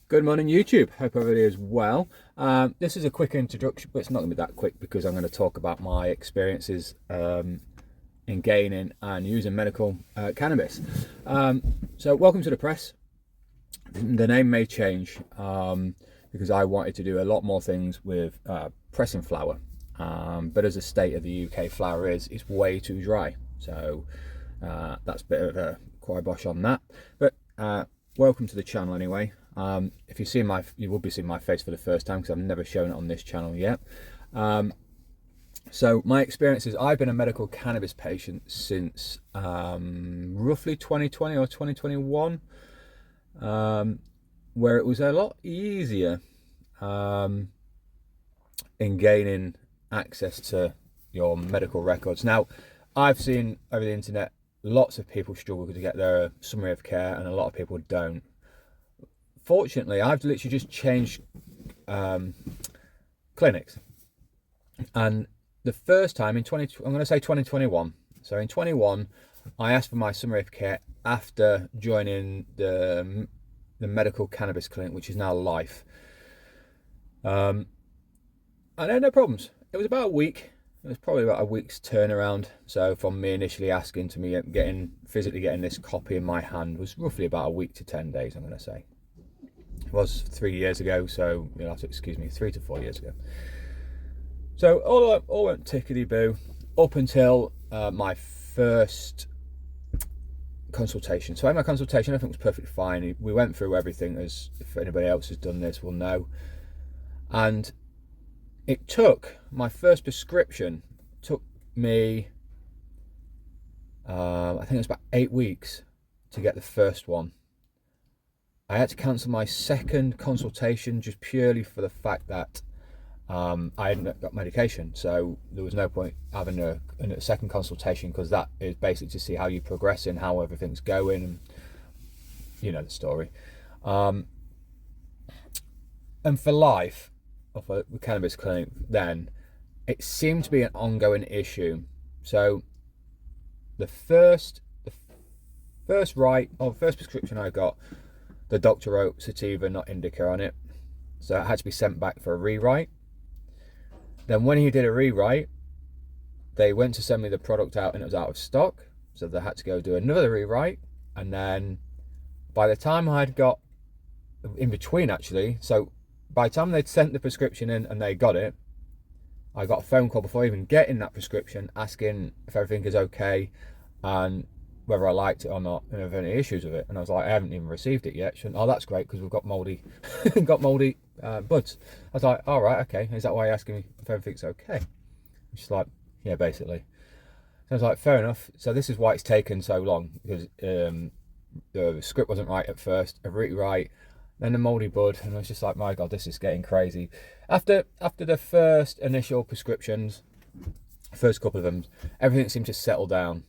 Good morning, YouTube. Hope everybody is well. This is a quick introduction, but it's not going to be that quick because I'm going to talk about my experiences in gaining and using medical cannabis. So welcome to the press. The name may change because I wanted to do a lot more things with pressing flower. But as the state of the UK flower is, it's way too dry. So that's a bit of a kibosh on that. But welcome to the channel anyway. If you will be seeing my face for the first time because I've never shown it on this channel yet. So my experience is I've been a medical cannabis patient since roughly 2020 or 2021, where it was a lot easier in gaining access to your medical records. Now, I've seen over the internet lots of people struggle to get their summary of care and a lot of people don't. Fortunately, I've literally just changed clinics, and the first time in I'm going to say 2021. So in 21, I asked for my summary of care after joining the medical cannabis clinic, which is now Life. And I had no problems. It was about a week. It was probably about a week's turnaround. So from me initially asking to me physically getting this copy in my hand was roughly about a week to 10 days, I'm going to say. It was 3 years ago, so you'll have to excuse me, 3 to 4 years ago. So all went tickety-boo up until my first consultation. So I had my consultation, everything was perfectly fine. We went through everything, as if anybody else has done this will know. And it took, my first prescription took me, I think it was about 8 weeks to get the first one. I had to cancel my second consultation just purely for the fact that I hadn't got medication. So there was no point having a second consultation, because that is basically to see how you're progressing, how everything's going, and you know the story. And for Life, of the cannabis clinic, then it seemed to be an ongoing issue. So the first prescription I got, the doctor wrote sativa, not indica on it. So it had to be sent back for a rewrite. Then when he did a rewrite, they went to send me the product out and it was out of stock. So they had to go do another rewrite. And then by the time I'd got, in between actually, so by the time they'd sent the prescription in and they got it, I got a phone call before even getting that prescription asking if everything is okay and whether I liked it or not, and if any issues with it. And I was like, I haven't even received it yet. Oh, that's great, because we've got mouldy buds. I was like, all right, okay. Is that why you're asking me if everything's okay? She's like, yeah, basically. So I was like, fair enough. So this is why it's taken so long, because the script wasn't right at first, a rewrite, then the mouldy bud, and I was just like, my God, this is getting crazy. After the first initial prescriptions, first couple of them, everything seemed to settle down.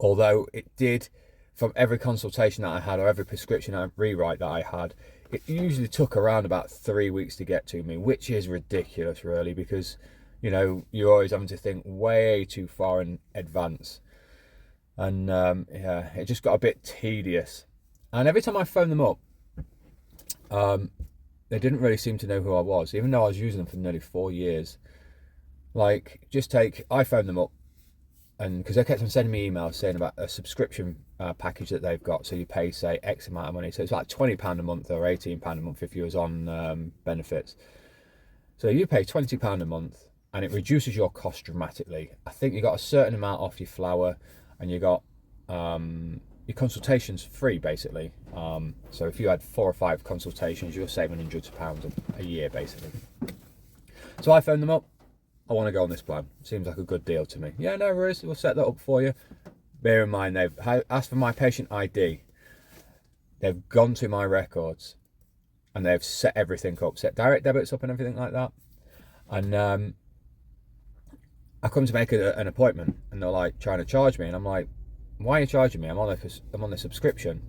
Although it did, from every consultation that I had or every prescription rewrite that I had, it usually took around about 3 weeks to get to me, which is ridiculous really, because you know you're always having to think way too far in advance. And yeah, it just got a bit tedious. And every time I phoned them up, they didn't really seem to know who I was, even though I was using them for nearly 4 years. Like, I phoned them up, and because they kept on sending me emails saying about a subscription package that they've got, so you pay, say, X amount of money, so it's like £20 a month or £18 a month if you was on benefits. So you pay £20 a month and it reduces your cost dramatically. I think you got a certain amount off your flour, and you got your consultations free basically. So if you had 4 or 5 consultations, you're saving hundreds of pounds a year basically. So I phoned them up. I want to go on this plan. Seems like a good deal to me. Yeah, no worries. We'll set that up for you. Bear in mind, they've asked for my patient ID. They've gone to my records and they've set everything up, set direct debits up and everything like that. And I come to make an appointment and they're like trying to charge me. And I'm like, why are you charging me? I'm on the subscription.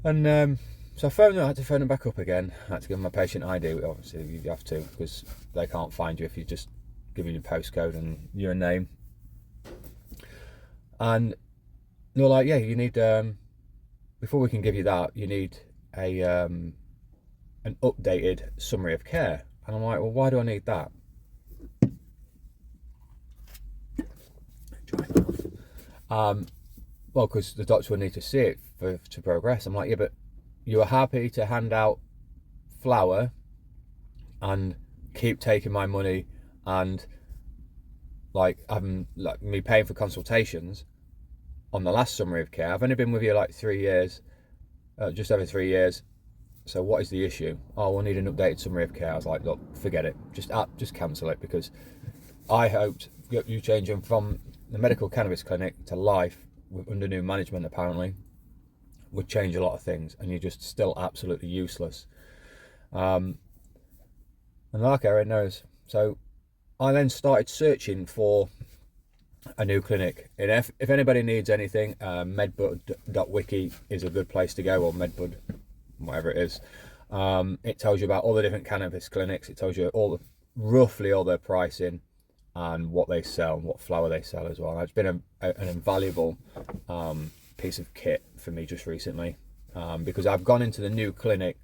And so I had to phone them back up again. I had to give them my patient ID. Obviously, you have to, because they can't find you if you just give them your postcode and your name. And they were like, yeah, you need the before we can give you that, you need a an updated summary of care. And I'm like, well, why do I need that? Well, because the doctor will need to see it to progress. I'm like, yeah, but you are happy to hand out flour and keep taking my money and like having like me paying for consultations on the last summary of care. I've only been with you like 3 years, just over 3 years. So what is the issue? Oh, we'll need an updated summary of care. I was like, look, forget it. Just cancel it, because I hoped you changing from the medical cannabis clinic to life under new management apparently would change a lot of things, and you're just still absolutely useless. And like Erin knows. So I then started searching for a new clinic. And if anybody needs anything, medbud.wiki is a good place to go, or medbud, whatever it is. It tells you about all the different cannabis clinics. It tells you roughly all their pricing and what they sell and what flower they sell as well. It's been an invaluable piece of kit for me just recently, because I've gone into the new clinic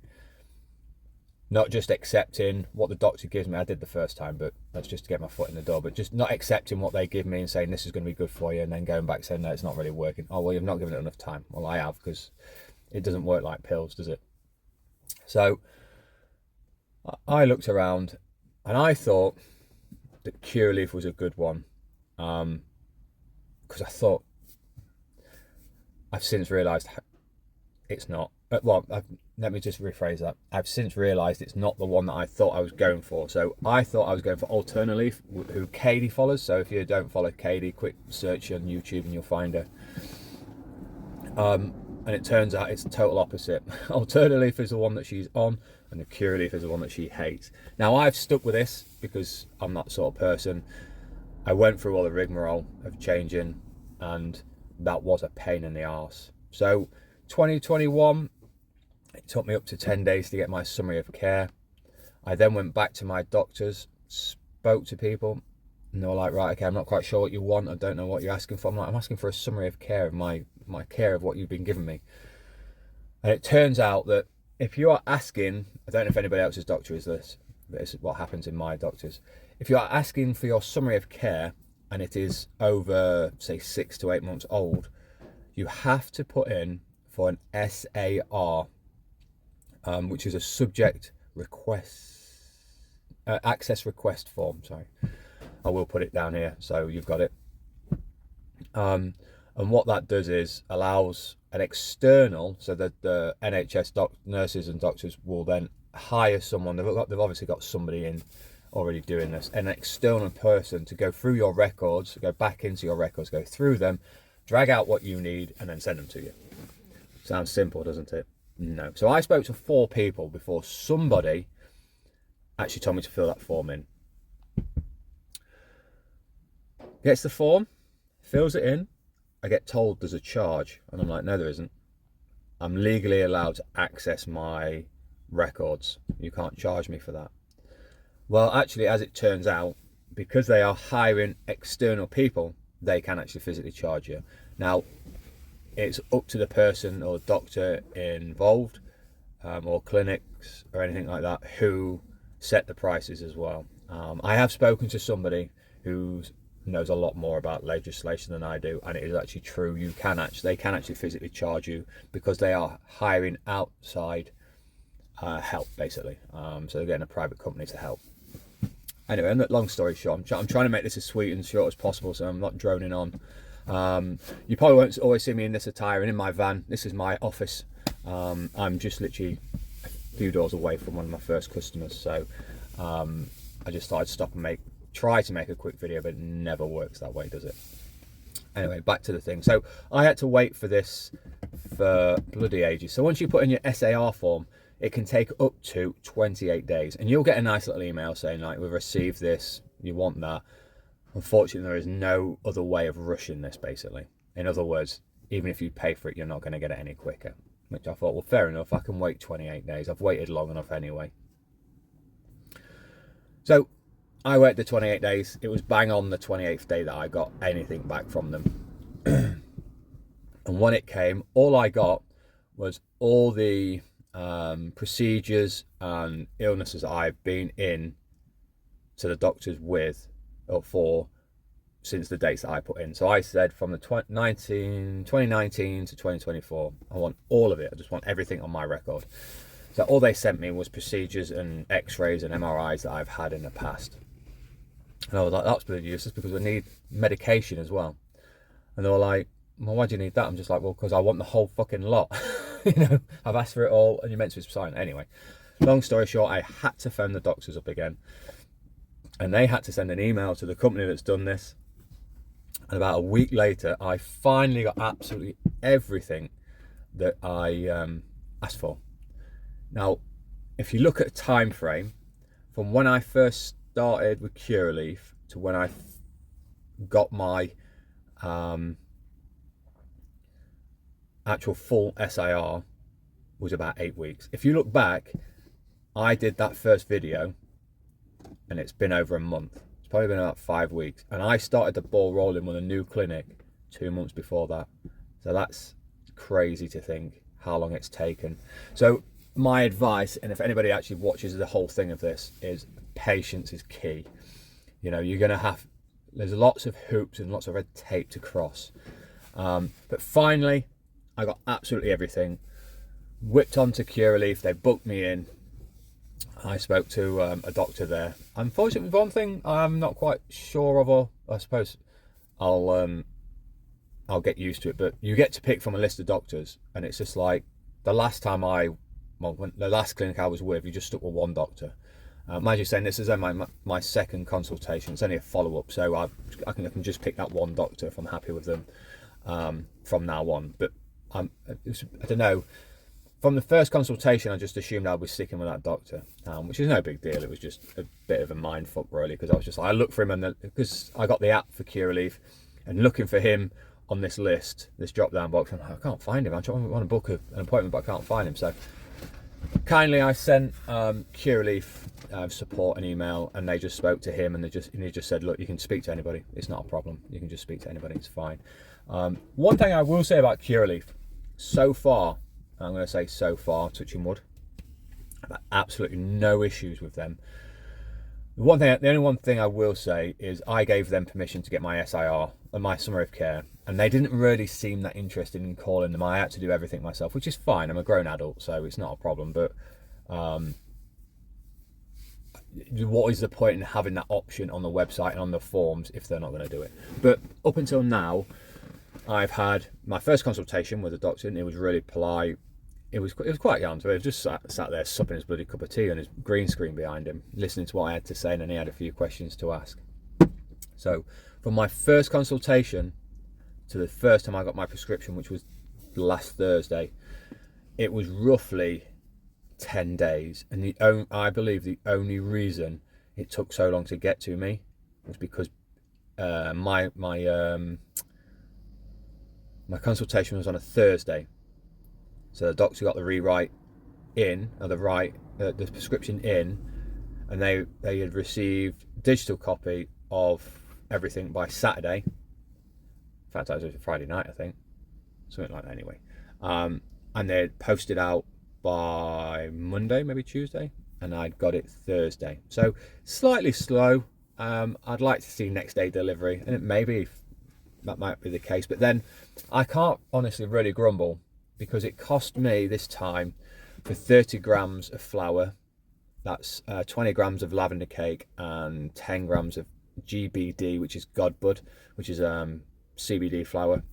not just accepting what the doctor gives me. I did the first time, but that's just to get my foot in the door. But just not accepting what they give me and saying this is going to be good for you, and then going back saying no, it's not really working. Oh, well, you've not given it enough time. Well, I have, because it doesn't work like pills, does it? So I looked around and I thought that Cureleaf was a good one, because I thought, I've since realised it's not. Well, let me just rephrase that. I've since realised it's not the one that I thought I was going for. So I thought I was going for Alternaleaf, who Katie follows. So if you don't follow Katie, quick search on YouTube and you'll find her. And it turns out it's the total opposite. Alternaleaf is the one that she's on, and the Cureleaf is the one that she hates. Now, I've stuck with this because I'm that sort of person. I went through all the rigmarole of changing, and that was a pain in the arse. So 2021, it took me up to 10 days to get my summary of care. I then went back to my doctors, spoke to people, and they were like, right, okay, I'm not quite sure what you want. I don't know what you're asking for. I'm like, I'm asking for a summary of care of my care of what you've been giving me. And it turns out that if you are asking, I don't know if anybody else's doctor is this, but this is what happens in my doctors. If you are asking for your summary of care and it is over, say, 6 to 8 months old, you have to put in for an SAR, which is a subject request, access request form, sorry. I will put it down here so you've got it. And what that does is allows an external, so that the NHS nurses and doctors will then hire someone. They've obviously got somebody in already doing this, an external person to go through your records, go back into your records, go through them, drag out what you need, and then send them to you. Sounds simple, doesn't it? No. So I spoke to 4 people before somebody actually told me to fill that form in. Gets the form, fills it in. I get told there's a charge, and I'm like, no, there isn't. I'm legally allowed to access my records. You can't charge me for that. Well, actually, as it turns out, because they are hiring external people, they can actually physically charge you. Now, it's up to the person or doctor involved, or clinics or anything like that, who set the prices as well. I have spoken to somebody who knows a lot more about legislation than I do, and it is actually true. They can actually physically charge you because they are hiring outside help, basically. So they're getting a private company to help. Anyway, long story short, I'm trying to make this as sweet and short as possible, so I'm not droning on. You probably won't always see me in this attire and in my van. This is my office. I'm just literally a few doors away from one of my first customers, so I just thought I'd stop and try to make a quick video, but it never works that way, does it? Anyway, back to the thing. So I had to wait for this for bloody ages. So once you put in your SAR form, it can take up to 28 days, and you'll get a nice little email saying like, we've received this, you want that. Unfortunately, there is no other way of rushing this, basically. In other words, even if you pay for it, you're not going to get it any quicker. Which I thought, well, fair enough, I can wait 28 days. I've waited long enough anyway. So I waited the 28 days. It was bang on the 28th day that I got anything back from them. And when it came, all I got was all the procedures and illnesses I've been in to the doctors with or for since the dates that I put in. So I said from the 2019 to 2024, I want all of it. I just want everything on my record. So all they sent me was procedures and x-rays and MRIs that I've had in the past. And I was like, that's pretty useless because I need medication as well. And they were like, well, why do you need that? I'm just like, well, because I want the whole fucking lot. You know, I've asked for it all and you're meant to be signed. Anyway, long story short, I had to phone the doctors up again. And they had to send an email to the company that's done this. And about a week later, I finally got absolutely everything that I asked for. Now, if you look at a time frame, from when I first started with Curaleaf to when I got my actual full SIR was about 8 weeks. If you look back, I did that first video and it's been over a month. It's probably been about 5 weeks. And I started the ball rolling with a new clinic 2 months before that. So that's crazy to think how long it's taken. So my advice, and if anybody actually watches the whole thing of this, is patience is key. You know, you're going to have, there's lots of hoops and lots of red tape to cross. But finally, I got absolutely everything. Whipped onto Curaleaf, they booked me in. I spoke to a doctor there. Unfortunately, one thing I'm not quite sure of, or I suppose I'll get used to it, but you get to pick from a list of doctors, and it's just like the last time the last clinic I was with, you just stuck with one doctor. Mind you saying this is only my second consultation. It's only a follow-up, so I can just pick that one doctor if I'm happy with them from now on. But I don't know. From the first consultation, I just assumed I was sticking with that doctor, which is no big deal. It was just a bit of a mind fuck, really, because I was just like, I looked for him, and because I got the app for Curaleaf, and looking for him on this list, this drop-down box, I'm like, I can't find him. I want to book an appointment, but I can't find him. So kindly, I sent Curaleaf support an email, and they just spoke to him, and he just said, look, you can speak to anybody. It's not a problem. You can just speak to anybody. It's fine. One thing I will say about Curaleaf, so far, I'm going to say so far, touching wood, I've had absolutely no issues with them. The only one thing I will say is I gave them permission to get my SIR and my summary of care, and they didn't really seem that interested in calling them. I had to do everything myself, which is fine. I'm a grown adult, so it's not a problem. But what is the point in having that option on the website and on the forms if they're not going to do it? But up until now, I've had my first consultation with a doctor, and it was really polite. It was quite young, so he was just sat there supping his bloody cup of tea on his green screen behind him, listening to what I had to say, and then he had a few questions to ask. So from my first consultation to the first time I got my prescription, which was last Thursday, it was roughly 10 days. And I believe the only reason it took so long to get to me was because my consultation was on a Thursday. So the doctor got the rewrite in, or the prescription in, and they had received digital copy of everything by Saturday. In fact, it was Friday night, I think, something like that. Anyway, and they had posted out by Monday, maybe Tuesday, and I got it Thursday. So slightly slow. I'd like to see next day delivery, and maybe that might be the case. But then I can't honestly really grumble, because it cost me this time for 30 grams of flour, that's 20 grams of lavender cake and 10 grams of GBD, which is Godbud, which is CBD flour.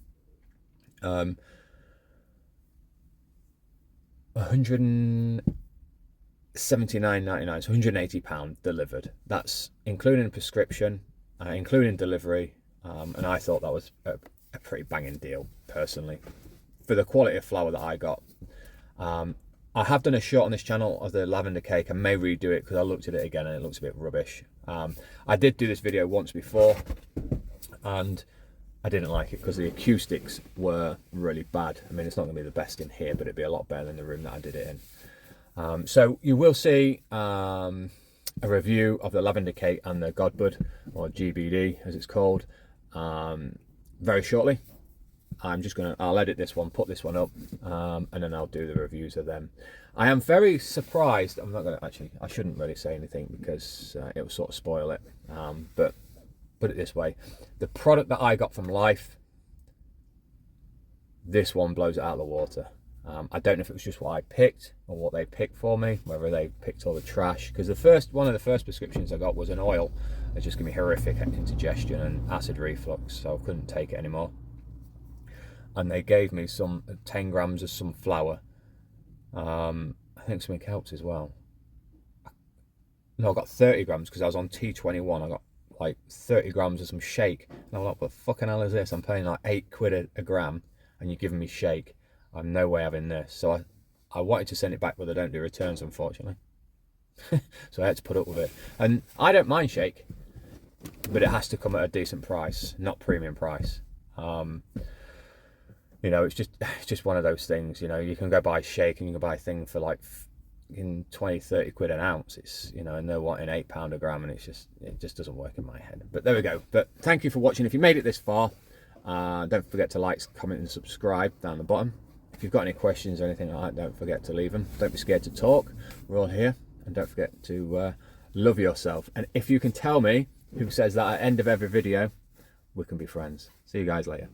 179.99, so £180 delivered. That's including prescription, including delivery, and I thought that was a pretty banging deal, personally, for the quality of flour that I got. I have done a shot on this channel of the lavender cake. I may redo it because I looked at it again and it looks a bit rubbish. I did do this video once before and I didn't like it because the acoustics were really bad. I mean, it's not going to be the best in here, but it'd be a lot better than the room that I did it in. So you will see a review of the lavender cake and the Godbud, or GBD as it's called, very shortly. I'll edit this one, put this one up, and then I'll do the reviews of them. I am very surprised. I'm not going to actually, I shouldn't really say anything because it will sort of spoil it. But put it this way, the product that I got from Life, this one blows it out of the water. I don't know if it was just what I picked or what they picked for me, whether they picked all the trash, because one of the first prescriptions I got was an oil that just gave me horrific indigestion and acid reflux, so I couldn't take it anymore. And they gave me some 10 grams of some flour. I think something helps as well. No, I got 30 grams because I was on T21. I got like 30 grams of some shake. And I'm like, what the fucking hell is this? I'm paying like £8 a gram and you're giving me shake. I'm no way having this. So I wanted to send it back, but they don't do returns, unfortunately. So I had to put up with it. And I don't mind shake, but it has to come at a decent price, not premium price. You know, it's just one of those things. You know, you can go buy shake and you can buy a thing for like in 20-30 quid an ounce. It's, you know, and they're wanting £8 a gram, and it just doesn't work in my head. But there we go. But thank you for watching. If you made it this far, don't forget to like, comment and subscribe down the bottom. If you've got any questions or anything like that, don't forget to leave them. Don't be scared to talk. We're all here. And don't forget to love yourself. And if you can tell me who says that at the end of every video, we can be friends. See you guys later.